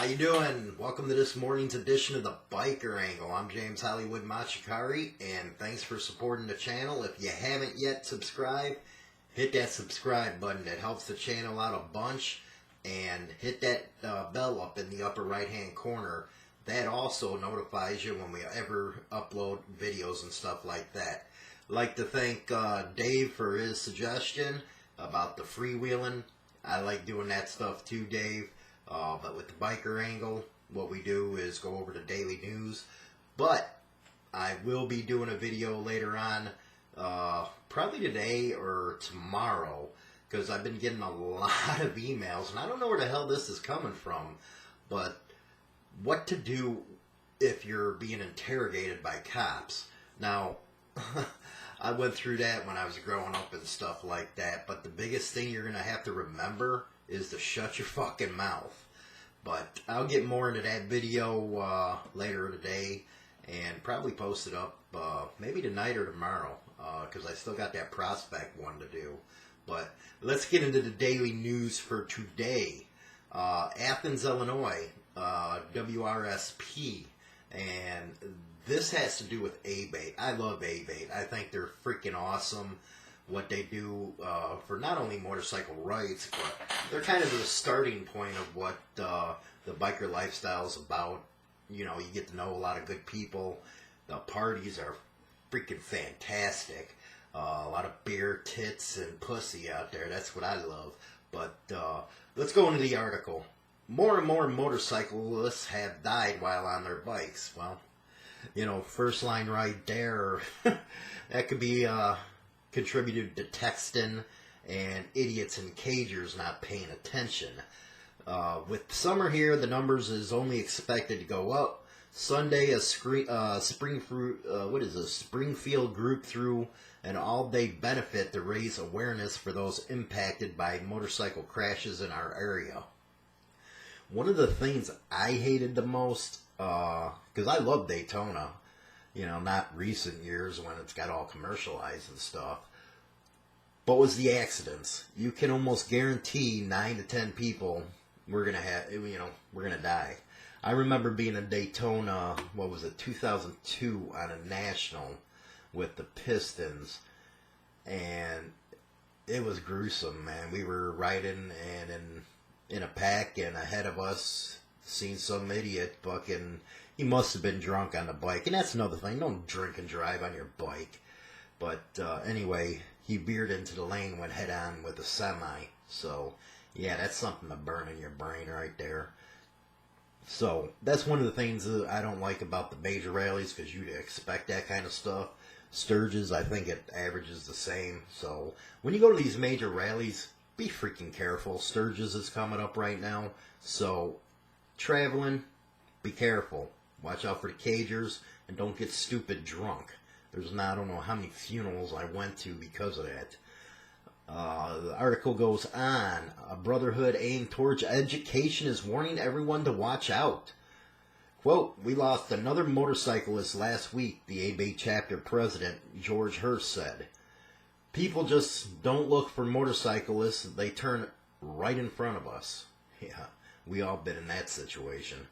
How you doing? Welcome to this morning's edition of the Biker Angle. I'm James Hollywood Machikari, and thanks for supporting the channel. If you haven't yet subscribed, hit that subscribe button. It helps the channel out a bunch. And hit that bell up in the upper right hand corner. That also notifies you when we ever upload videos and stuff like that. I'd like to thank Dave for his suggestion about the freewheeling. I like doing that stuff too, Dave. But with the Biker Angle, what we do is go over the daily news. But I will be doing a video later on, probably today or tomorrow, because I've been getting a lot of emails, and I don't know where the hell this is coming from, but what to do if you're being interrogated by cops. Now, I went through that when I was growing up and stuff like that, but the biggest thing you're going to have to remember is to shut your fucking mouth. But I'll get more into that video later today and probably post it up maybe tonight or tomorrow because I still got that prospect one to do. But let's get into the daily news for today. Athens, Illinois, WRSP, and this has to do with ABATE. I love ABATE. I think they're freaking awesome. What they do for not only motorcycle rights, but they're kind of the starting point of what the biker lifestyle is about. You know, you get to know a lot of good people. The parties are freaking fantastic. A lot of beer, tits, and pussy out there. That's what I love. But let's go into the article. More and more motorcyclists have died while on their bikes. Well, you know, first line right there. That could be contributed to texting and idiots and cagers not paying attention. With summer here, the numbers is only expected to go up. Sunday, a Springfield group threw an all-day benefit to raise awareness for those impacted by motorcycle crashes in our area. One of the things I hated the most, because I love Daytona, you know, not recent years when it's got all commercialized and stuff, but was the accidents. You can almost guarantee 9 to 10 people we're gonna die. I remember being in Daytona, 2002 on a national with the Pistons, and it was gruesome, man. We were riding and in a pack, and ahead of us, seen some idiot fucking, he must have been drunk on the bike, and that's another thing, don't drink and drive on your bike. But anyway, he veered into the lane, went head on with a semi, so yeah, that's something to burn in your brain right there. So that's one of the things that I don't like about the major rallies, because you'd expect that kind of stuff. Sturgis, I think it averages the same. So when you go to these major rallies, be freaking careful. Sturgis is coming up right now, so traveling, be careful. Watch out for the cagers, and don't get stupid drunk. I don't know how many funerals I went to because of that. The article goes on. A Brotherhood Aimed Toward Education is warning everyone to watch out. Quote, "We lost another motorcyclist last week," the ABATE chapter president, George Hurst, said. "People just don't look for motorcyclists. They turn right in front of us." Yeah, we all been in that situation.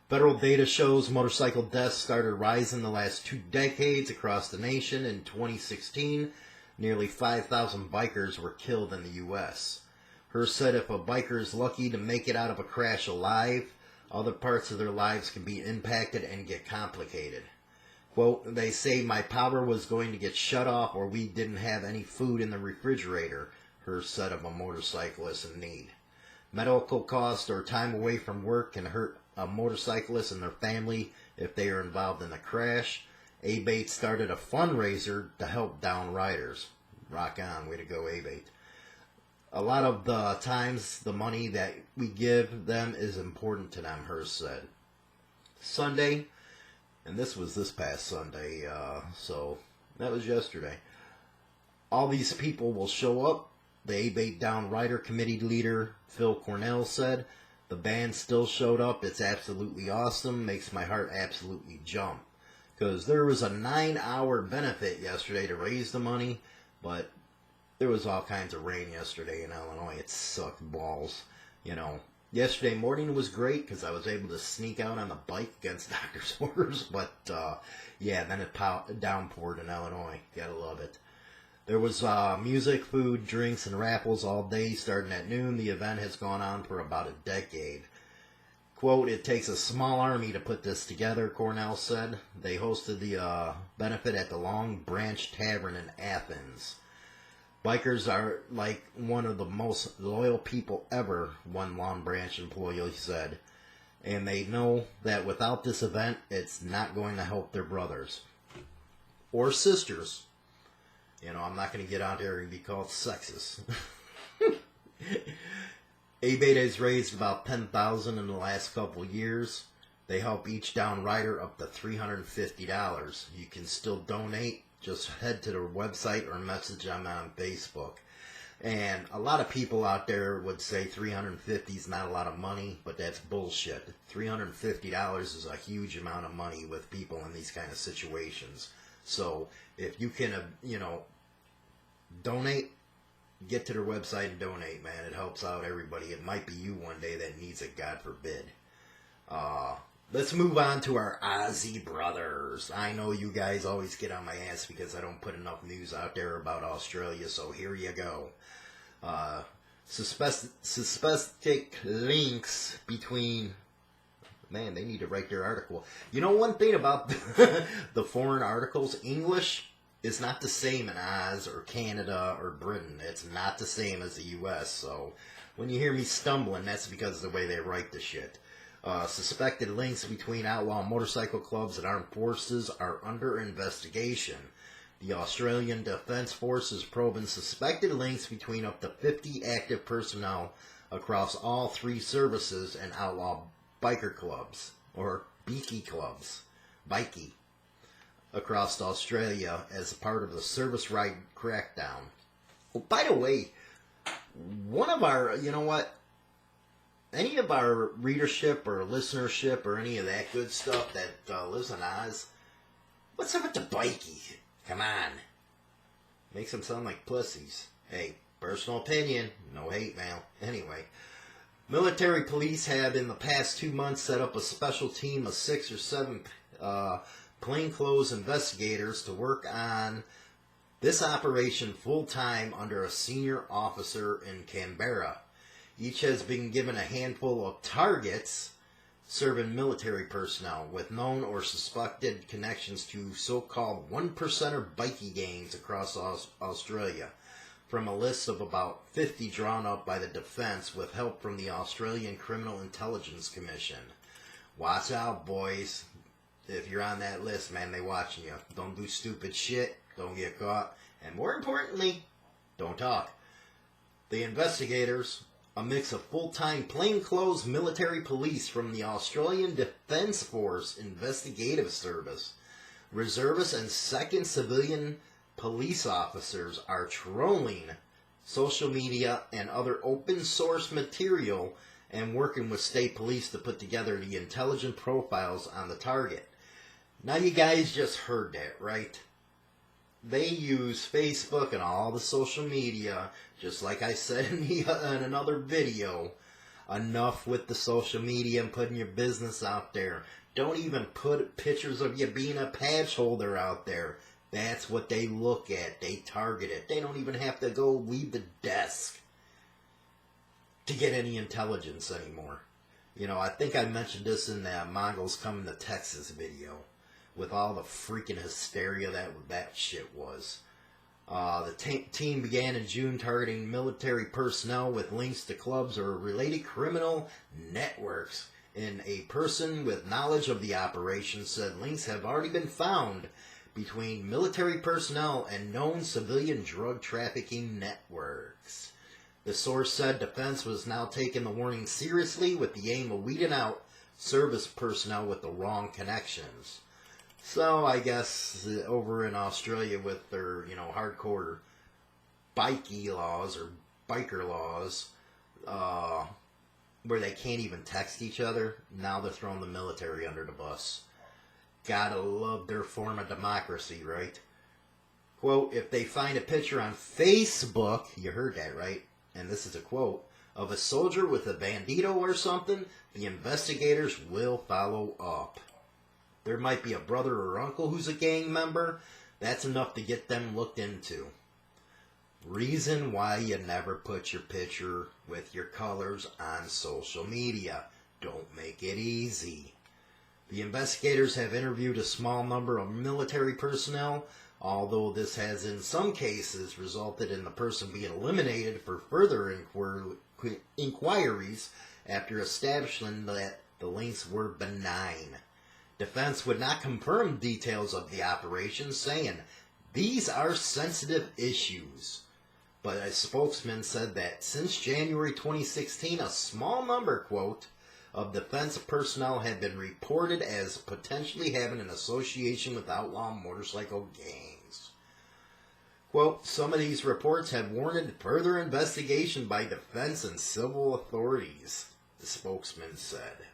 Federal data shows motorcycle deaths started rising the last 2 decades across the nation. In 2016, nearly 5,000 bikers were killed in the U.S. Hurst said if a biker is lucky to make it out of a crash alive, other parts of their lives can be impacted and get complicated. Quote, "They say my power was going to get shut off or we didn't have any food in the refrigerator," Hurst said of a motorcyclist in need. Medical costs or time away from work can hurt a motorcyclist and their family if they are involved in a crash. ABATE started a fundraiser to help down riders. Rock on, way to go, ABATE. "A lot of the times the money that we give them is important to them," Hurst said. Sunday, and this was this past Sunday, so that was yesterday. "All these people will show up," the ABATE Down Rider Committee leader Phil Cornell said. "The band still showed up. It's absolutely awesome. Makes my heart absolutely jump." Because there was a 9-hour benefit yesterday to raise the money, but there was all kinds of rain yesterday in Illinois. It sucked balls. You know, Yesterday morning was great because I was able to sneak out on the bike against doctor's orders, but yeah, then it downpoured in Illinois. Gotta love it. There was music, food, drinks, and raffles all day starting at noon. The event has gone on for about a decade. Quote, it takes a small army to put this together, Cornell said. They hosted the benefit at the Long Branch Tavern in Athens. Bikers are like one of the most loyal people ever, one Long Branch employee said. And they know that without this event, it's not going to help their brothers. Or sisters. You know, I'm not going to get out there and be called sexist. ABATE has raised about $10,000 in the last couple of years. They help each down rider up to $350. You can still donate. Just head to their website or message them on Facebook. And a lot of people out there would say $350 is not a lot of money, but that's bullshit. $350 is a huge amount of money with people in these kind of situations. So if you can, donate, get to their website and donate, man. It helps out everybody. It might be you one day that needs it, God forbid. Let's move on to our Aussie brothers. I know you guys always get on my ass because I don't put enough news out there about Australia, so here you go. Suspected links between... Man, they need to write their article. You know one thing about the foreign articles? English is not the same in Oz or Canada or Britain. It's not the same as the U.S., so when you hear me stumbling, that's because of the way they write the shit. Suspected links between outlaw motorcycle clubs and armed forces are under investigation. The Australian Defence Force is probing suspected links between up to 50 active personnel across all three services and outlaw biker clubs, or beaky clubs, bikey, across Australia as part of the service ride crackdown. Oh, by the way, one of our, you know what? Any of our readership or listenership or any of that good stuff that lives in Oz, what's up with the bikie? Come on. Makes them sound like pussies. Hey, personal opinion, no hate mail. Anyway, military police have in the past 2 months set up a special team of 6 or 7 plainclothes investigators to work on this operation full-time under a senior officer in Canberra. Each has been given a handful of targets serving military personnel with known or suspected connections to so-called one-percenter bikie gangs across Australia, from a list of about 50 drawn up by the defense with help from the Australian Criminal Intelligence Commission. Watch out, boys. If you're on that list, man, they watching you. Don't do stupid shit. Don't get caught. And more importantly, don't talk. The investigators, a mix of full-time plainclothes military police from the Australian Defence Force Investigative Service, reservists and second civilian police officers are trolling social media and other open source material and working with state police to put together the intelligent profiles on the target. Now you guys just heard that, right? They use Facebook and all the social media, just like I said in another video. Enough with the social media and putting your business out there. Don't even put pictures of you being a patch holder out there. That's what they look at. They target it. They don't even have to go leave the desk to get any intelligence anymore. You know, I think I mentioned this in the Mongols Coming to Texas video, with all the freaking hysteria that shit was. The team began in June targeting military personnel with links to clubs or related criminal networks. And a person with knowledge of the operation said links have already been found between military personnel and known civilian drug trafficking networks. The source said defense was now taking the warning seriously with the aim of weeding out service personnel with the wrong connections. So I guess over in Australia with their, hardcore bikie laws or biker laws, where they can't even text each other, now they're throwing the military under the bus. Gotta love their form of democracy, right? Quote, if they find a picture on Facebook, you heard that, right? And this is a quote, of a soldier with a bandito or something, the investigators will follow up. There might be a brother or uncle who's a gang member. That's enough to get them looked into. Reason why you never put your picture with your colors on social media. Don't make it easy. The investigators have interviewed a small number of military personnel, although this has in some cases resulted in the person being eliminated for further inquiries after establishing that the links were benign. Defense would not confirm details of the operation, saying, "These are sensitive issues." But a spokesman said that since January 2016, a small number, quote, of defense personnel had been reported as potentially having an association with outlaw motorcycle gangs. Quote, "Some of these reports have warranted further investigation by defense and civil authorities," the spokesman said.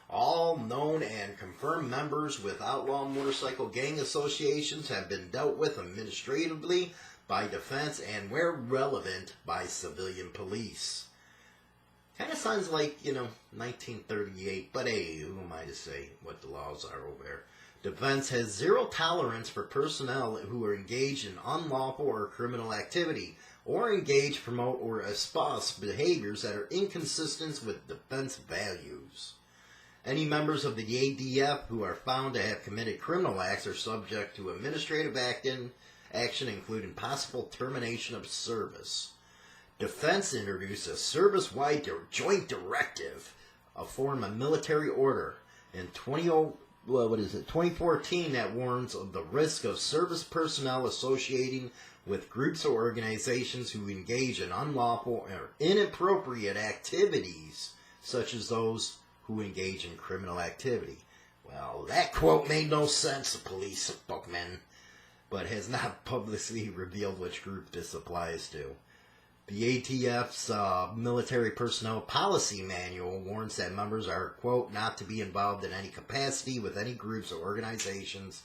All known and confirmed members with outlaw motorcycle gang associations have been dealt with administratively by defense and, where relevant, by civilian police. Kind of sounds like, 1938, but hey, who am I to say what the laws are over there? Defense has zero tolerance for personnel who are engaged in unlawful or criminal activity, or engage, promote, or espouse behaviors that are inconsistent with defense values. Any members of the ADF who are found to have committed criminal acts are subject to administrative action, including possible termination of service. Defense introduced a service-wide joint directive, a form of military order, in 2014 that warns of the risk of service personnel associating with groups or organizations who engage in unlawful or inappropriate activities, such as those who engage in criminal activity. Well, that quote made no sense, police spokesman, but has not publicly revealed which group this applies to. The ATF's military personnel policy manual warns that members are, quote, not to be involved in any capacity with any groups or organizations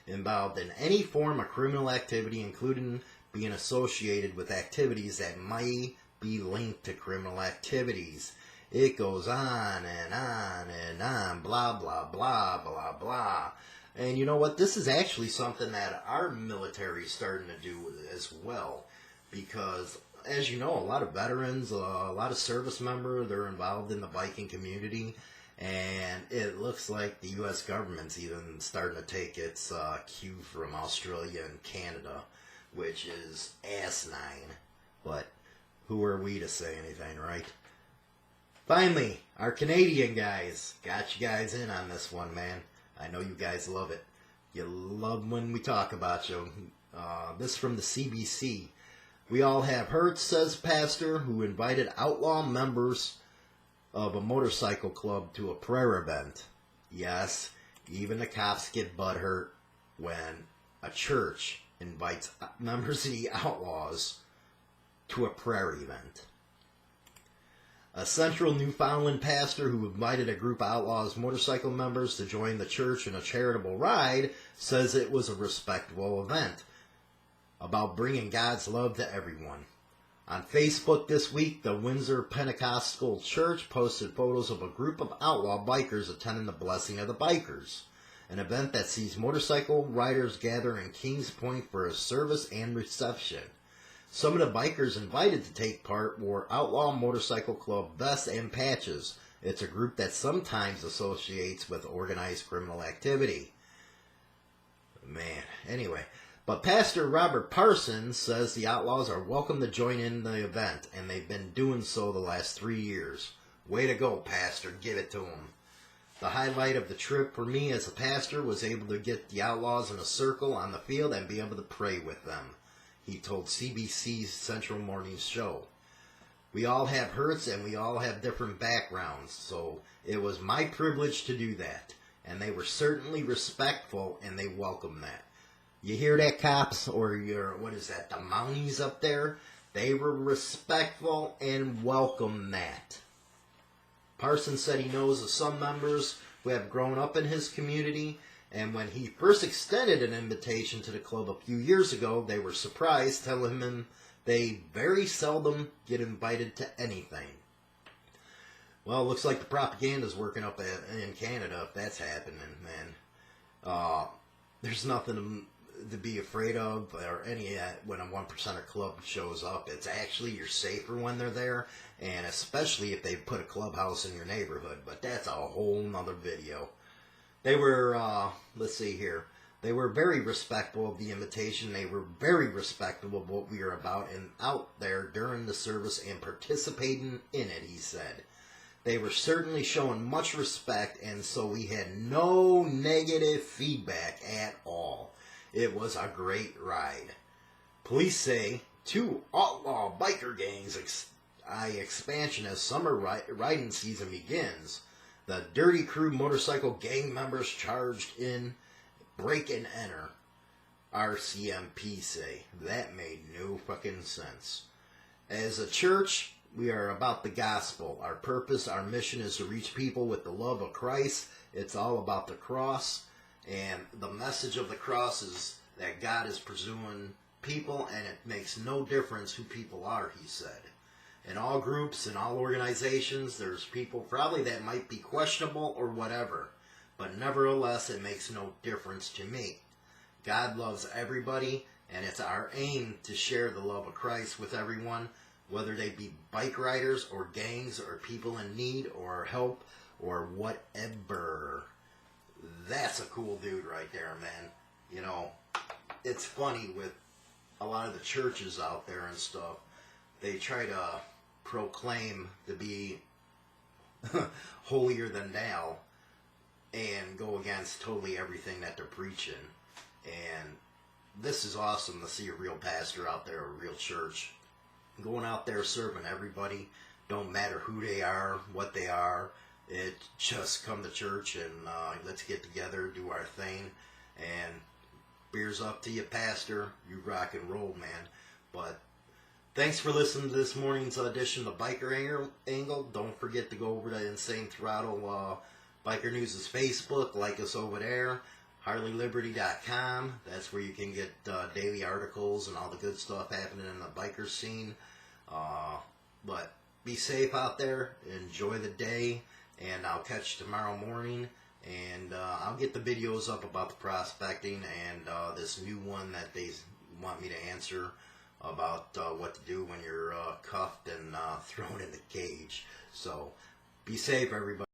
involved in any form of criminal activity, including being associated with activities that might be linked to criminal activities. It goes on and on and on, blah, blah, blah, blah, blah. And you know what? This is actually something that our military is starting to do as well. Because, as you know, a lot of veterans, a lot of service members, they're involved in the biking community. And it looks like the U.S. government's even starting to take its cue from Australia and Canada, which is asinine. But who are we to say anything, right? Finally, our Canadian guys. Got you guys in on this one, man. I know you guys love it. You love when we talk about you. This from the CBC. "We all have hurts," says pastor who invited outlaw members of a motorcycle club to a prayer event. Yes, even the cops get butthurt when a church invites members of the Outlaws to a prayer event. A central Newfoundland pastor who invited a group of Outlaws motorcycle members to join the church in a charitable ride says it was a respectable event about bringing God's love to everyone. On Facebook this week, the Windsor Pentecostal Church posted photos of a group of outlaw bikers attending the Blessing of the Bikers, an event that sees motorcycle riders gather in Kings Point for a service and reception. Some of the bikers invited to take part wore Outlaw Motorcycle Club vests and patches. It's a group that sometimes associates with organized criminal activity. Man, anyway. But Pastor Robert Parsons says the Outlaws are welcome to join in the event, and they've been doing so the last 3 years. Way to go, Pastor. Give it to them. The highlight of the trip for me as a pastor was able to get the Outlaws in a circle on the field and be able to pray with them, he told CBC's Central Morning Show. "We all have hurts and we all have different backgrounds, so it was my privilege to do that. And they were certainly respectful and they welcomed that." You hear that, cops? Or your, what is that, the Mounties up there? They were respectful and welcomed that. Parsons said he knows of some members who have grown up in his community, and when he first extended an invitation to the club a few years ago, they were surprised, telling him They very seldom get invited to anything. Well, it looks like the propaganda's working up in Canada if that's happening, man. There's nothing to be afraid of or any when a 1%er club shows up. It's actually, you're safer when they're there, and especially if they put a clubhouse in your neighborhood. But that's a whole nother video. They were, let's see here. They were very respectful of the invitation. They were very respectful of what we are about and out there during the service and participating in it, he said. They were certainly showing much respect, and so we had no negative feedback at all. It was a great ride. Police say 2 outlaw biker gangs expansion as summer riding season begins. The Dirty Crew motorcycle gang members charged in break and enter. RCMP say. That made no fucking sense. As a church, we are about the gospel. Our purpose, our mission is to reach people with the love of Christ. It's all about the cross. And the message of the cross is that God is pursuing people, and it makes no difference who people are, he said. In all groups, in all organizations, there's people probably that might be questionable or whatever. But nevertheless, it makes no difference to me. God loves everybody, and it's our aim to share the love of Christ with everyone, whether they be bike riders or gangs or people in need or help or whatever. That's a cool dude right there, man. You know, it's funny with a lot of the churches out there and stuff. They try to proclaim to be holier than thou and go against totally everything that they're preaching. And this is awesome to see a real pastor out there, a real church, going out there serving everybody. Don't matter who they are, what they are. It just come to church and let's get together, do our thing, and beers up to you, pastor. You rock and roll, man. But thanks for listening to this morning's edition of Biker Angle. Don't forget to go over to Insane Throttle Biker News' Facebook. Like us over there. HarleyLiberty.com. That's where you can get daily articles and all the good stuff happening in the biker scene. But be safe out there. Enjoy the day. And I'll catch you tomorrow morning. And I'll get the videos up about the prospecting and this new one that they want me to answer about what to do when you're cuffed and thrown in the cage. So be safe, everybody.